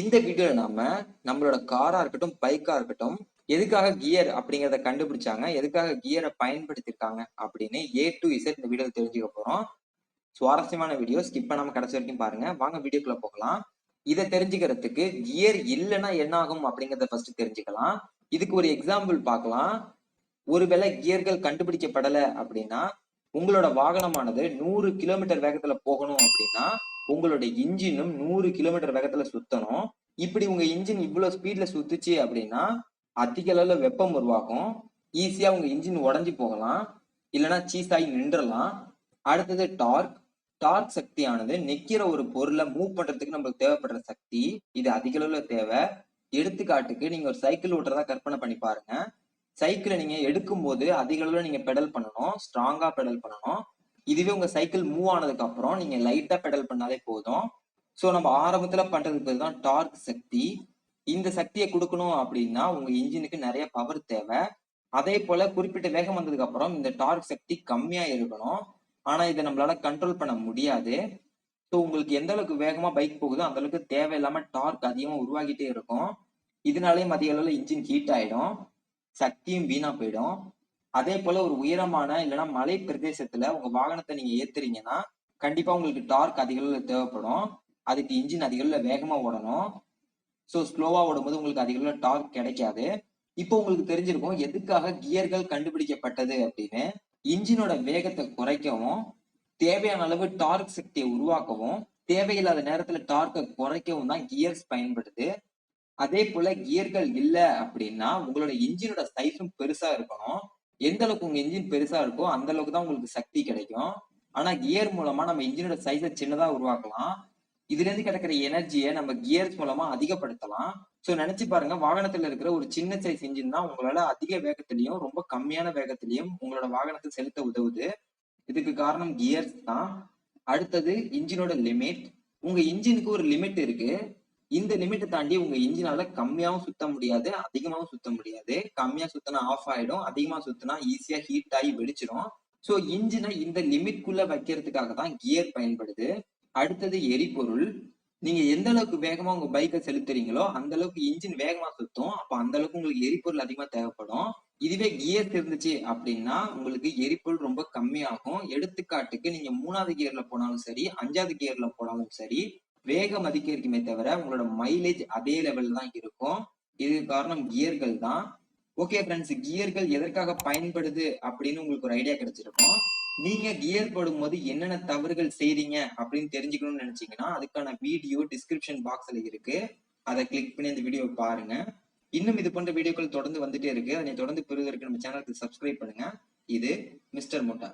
இந்த வீடியோல நாம நம்மளோட காரா இருக்கட்டும் பைக்கா இருக்கட்டும் எதுக்காக கியர் அப்படிங்கறத கண்டுபிடிச்சாங்க, எதுக்காக கியரை பயன்படுத்திருக்காங்க அப்படின்னு A to Z இந்த வீடியோல தெரிஞ்சுக்க போறோம். சுவாரஸ்யமான வீடியோ, ஸ்கிப் பண்ணாம கடைசி வரைக்கும் பாருங்க. வாங்க வீடியோக்குள்ள போகலாம். இதை தெரிஞ்சுக்கிறதுக்கு கியர் இல்லைன்னா என்ன ஆகும் அப்படிங்கறத ஃபர்ஸ்ட் தெரிஞ்சுக்கலாம். இதுக்கு ஒரு எக்ஸாம்பிள் பார்க்கலாம். ஒருவேளை கியர்கள் கண்டுபிடிக்கப்படலை அப்படின்னா உங்களோட வாகனமானது 100 கிலோமீட்டர் வேகத்துல போகணும் அப்படின்னா உங்களோட இன்ஜினும் 100 கிலோமீட்டர் வேகத்துல சுத்தணும். இப்படி உங்க இன்ஜின் இவ்வளவு ஸ்பீட்ல சுத்துச்சு அப்படின்னா அதிக அளவுல வெப்பம் உருவாகும். ஈஸியா உங்க இன்ஜின் உடஞ்சி போகலாம், இல்லைன்னா சீஸ் ஆகி நின்றலாம். அடுத்தது டார்க் சக்தியானது நிக்கிற ஒரு பொருளை மூவ் பண்றதுக்கு நம்மளுக்கு தேவைப்படுற சக்தி. இது அதிக அளவுல தேவை. எடுத்துக்காட்டுக்கு நீங்க ஒரு சைக்கிள் ஓட்டுறதா கற்பனை பண்ணி பாருங்க. சைக்கிளை நீங்க எடுக்கும் போது அதிக அளவுல நீங்க பெடல் பண்ணணும், ஸ்ட்ராங்கா பெடல் பண்ணணும். இதுவே உங்க சைக்கிள் மூவ் ஆனதுக்கு அப்புறம் நீங்க லைட்டா பெடல் பண்ணாலே போதும். சோ நம்ம ஆரம்பத்துல பண்றதுக்கு பேர் தான் டார்க் சக்தி. இந்த சக்தியை கொடுக்கணும் அப்படின்னா உங்க இன்ஜினுக்கு நிறைய பவர் தேவை. அதே போல குறிப்பிட்ட வேகம் வந்ததுக்கு அப்புறம் இந்த டார்க் சக்தி கம்மியா இருக்கணும். ஆனா இதை நம்மளால கண்ட்ரோல் பண்ண முடியாது. ஸோ உங்களுக்கு எந்த அளவுக்கு வேகமா பைக் போகுதோ அந்த அளவுக்கு தேவையில்லாம டார்க் அதிகமா உருவாகிட்டே இருக்கும். இதனாலேயும் அதிக அளவுல இன்ஜின் ஹீட் ஆயிடும், சக்தியும் வீணா போயிடும். அதே போல ஒரு உயரமான இல்லைன்னா மலை பிரதேசத்துல உங்க வாகனத்தை நீங்க ஏத்துறீங்கன்னா கண்டிப்பா உங்களுக்கு டார்க் அதிக அளவுல தேவைப்படும். அதுக்கு இன்ஜின் அதிக அளவுல வேகமா ஓடணும். ஸோ ஸ்லோவா ஓடும்போது உங்களுக்கு அதிக அளவுல டார்க் கிடைக்காது. இப்போ உங்களுக்கு தெரிஞ்சிருக்கும் எதுக்காக கியர்கள் கண்டுபிடிக்கப்பட்டது அப்படின்னு. இன்ஜினோட வேகத்தை குறைக்கவும், தேவையான அளவு டார்க் சக்தியை உருவாக்கவும், தேவையில்லாத நேரத்துல டார்க்கை குறைக்கவும் தான் கியர்ஸ் பயன்படுது. அதே போல கியர்கள் இல்ல அப்படின்னா உங்களோட இன்ஜினோட சைஸும் பெருசா இருக்கணும். எந்த அளவுக்கு உங்க இன்ஜின் பெருசா இருக்கோ அந்த அளவுக்கு தான் உங்களுக்கு சக்தி கிடைக்கும். ஆனா கியர் மூலமா நம்ம இன்ஜினோட சைஸை சின்னதா உருவாக்கலாம். இதுல இருந்து கிடைக்கிற எனர்ஜியை நம்ம கியர்ஸ் மூலமா அதிகப்படுத்தலாம். சோ நினைச்சு பாருங்க, வாகனத்துல இருக்கிற ஒரு சின்ன சைஸ் இன்ஜின் தான் உங்களால அதிக வேகத்திலையும் ரொம்ப கம்மியான வேகத்திலையும் உங்களோட வாகனத்தை செலுத்த உதவுது. இதுக்கு காரணம் கியர்ஸ் தான். அடுத்தது இன்ஜினோட லிமிட். உங்க இன்ஜினுக்கு ஒரு லிமிட் இருக்கு. இந்த லிமிட்டை தாண்டி உங்க இன்ஜினால கம்மியாவும் சுத்த முடியாது, அதிகமாவும் சுத்த முடியாது. கம்மியா சுத்தினா ஆஃப் ஆயிடும், அதிகமா சுத்தினா ஈஸியா ஹீட் ஆகி வெடிச்சிடும். சோ இன்ஜினை இந்த லிமிட்குள்ள வைக்கிறதுக்காக தான் கியர் பயன்படுது. அடுத்தது எரிபொருள். நீங்க எந்த அளவுக்கு வேகமா உங்க பைக்கை செலுத்துறீங்களோ அந்த அளவுக்கு இன்ஜின் வேகமா சுத்தும். அப்ப அந்த அளவுக்கு உங்களுக்கு எரிபொருள் அதிகமா தேவைப்படும். இதுவே கியர் இருந்துச்சு அப்படின்னா உங்களுக்கு எரிபொருள் ரொம்ப கம்மியாகும். எடுத்துக்காட்டுக்கு நீங்க 3வது கியர்ல போனாலும் சரி, 5வது கியர்ல போனாலும் சரி, வேகம் அதிகரிக்குமே தவிர உங்களோட மைலேஜ் அதே லெவல் தான் இருக்கும். இதுக்கு காரணம் கியர்கள் தான். ஓகே ஃப்ரெண்ட்ஸ், கியர்கள் எதற்காக பயன்படுது அப்படின்னு உங்களுக்கு ஒரு ஐடியா கிடைச்சிருக்கும். நீங்க கியர் போடும்போது என்னென்ன தவறுகள் செய்றீங்க அப்படின்னு தெரிஞ்சுக்கணும்னு நினைச்சீங்கன்னா அதுக்கான வீடியோ டிஸ்கிரிப்ஷன் பாக்ஸ்ல இருக்கு. அதை கிளிக் பண்ணி அந்த வீடியோ பாருங்க. இன்னும் இது போன்ற வீடியோக்கள் தொடர்ந்து வந்துட்டே இருக்கு. அதை தொடர்ந்து பெறுவதற்கு நம்ம சேனலுக்கு சப்ஸ்கிரைப் பண்ணுங்க. இது மிஸ்டர் மோட்டா.